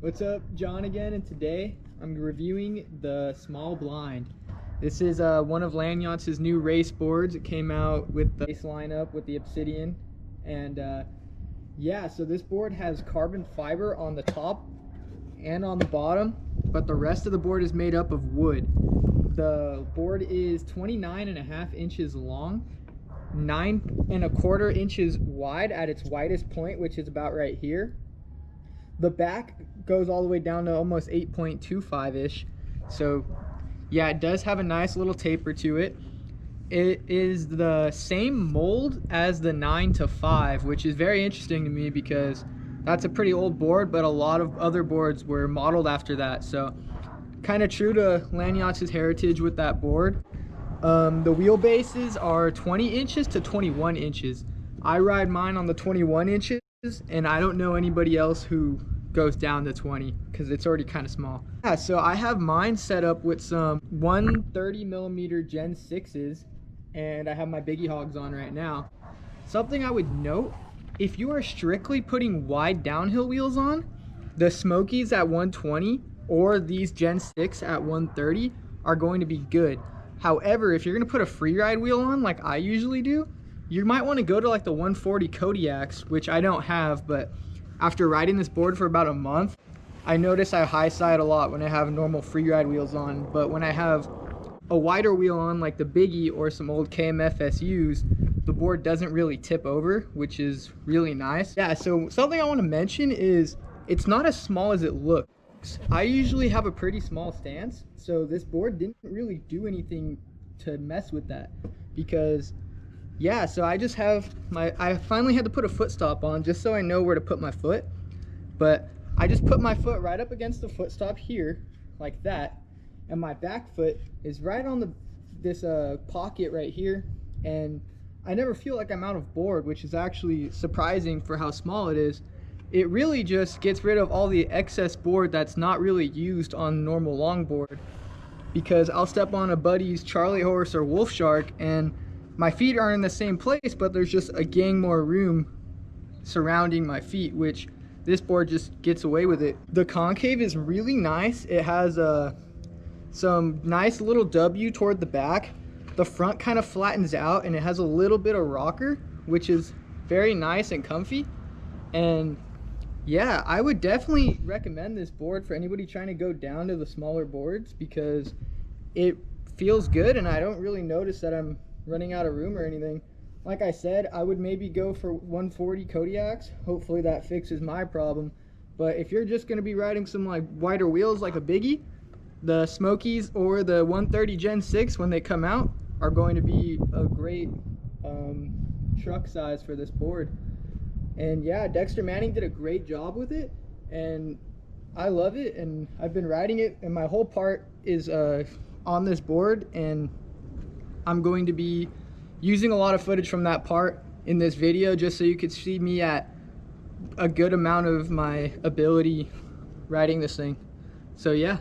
What's up, John again, and today I'm reviewing the small blind. This is one of Landyachtz' new race boards. It came out with the race lineup with the Obsidian, and yeah, so this board has carbon fiber on the top and on the bottom, but the rest of the board is made up of wood. The board is 29.5 inches long, 9.25 inches wide at its widest point, which is about right here. The back goes all the way down to almost 8.25-ish. So yeah, it does have a nice little taper to it. It is the same mold as the 9-5, which is very interesting to me because that's a pretty old board, but a lot of other boards were modeled after that. So kind of true to Landyachtz' heritage with that board. The wheelbases are 20 inches to 21 inches. I ride mine on the 21 inches. And I don't know anybody else who goes down to 20 because it's already kind of small. Yeah, so I have mine set up with some 130mm Gen 6s, and I have my Biggie Hogs on right now. Something I would note, if you are strictly putting wide downhill wheels on, the Smokies at 120 or these Gen 6 at 130 are going to be good. However, if you're going to put a free ride wheel on like I usually do, you might want to go to like the 140 Kodiaks, which I don't have, but after riding this board for about a month, I notice I high side a lot when I have normal free ride wheels on, but when I have a wider wheel on like the Biggie or some old KMF SUs, the board doesn't really tip over, which is really nice. Yeah, so something I want to mention is it's not as small as it looks. I usually have a pretty small stance, so this board didn't really do anything to mess with that because yeah, so I just have I finally had to put a foot stop on just so I know where to put my foot. But I just put my foot right up against the foot stop here, like that. And my back foot is right on this pocket right here. And I never feel like I'm out of board, which is actually surprising for how small it is. It really just gets rid of all the excess board that's not really used on normal longboard. Because I'll step on a buddy's Charlie horse or Wolf Shark and my feet are in the same place, but there's just a gang more room surrounding my feet, which this board just gets away with it. The concave is really nice. It has some nice little W toward the back. The front kind of flattens out and it has a little bit of rocker, which is very nice and comfy. And yeah, I would definitely recommend this board for anybody trying to go down to the smaller boards because it feels good and I don't really notice that I'm running out of room or anything. Like I said, I would maybe go for 140 Kodiaks. Hopefully that fixes my problem. But if you're just going to be riding some like wider wheels like a Biggie, the Smokies or the 130 Gen 6 when they come out are going to be a great truck size for this board. And yeah, Dexter Manning did a great job with it and I love it, and I've been riding it and my whole part is on this board, and I'm going to be using a lot of footage from that part in this video just so you could see me at a good amount of my ability riding this thing. So yeah.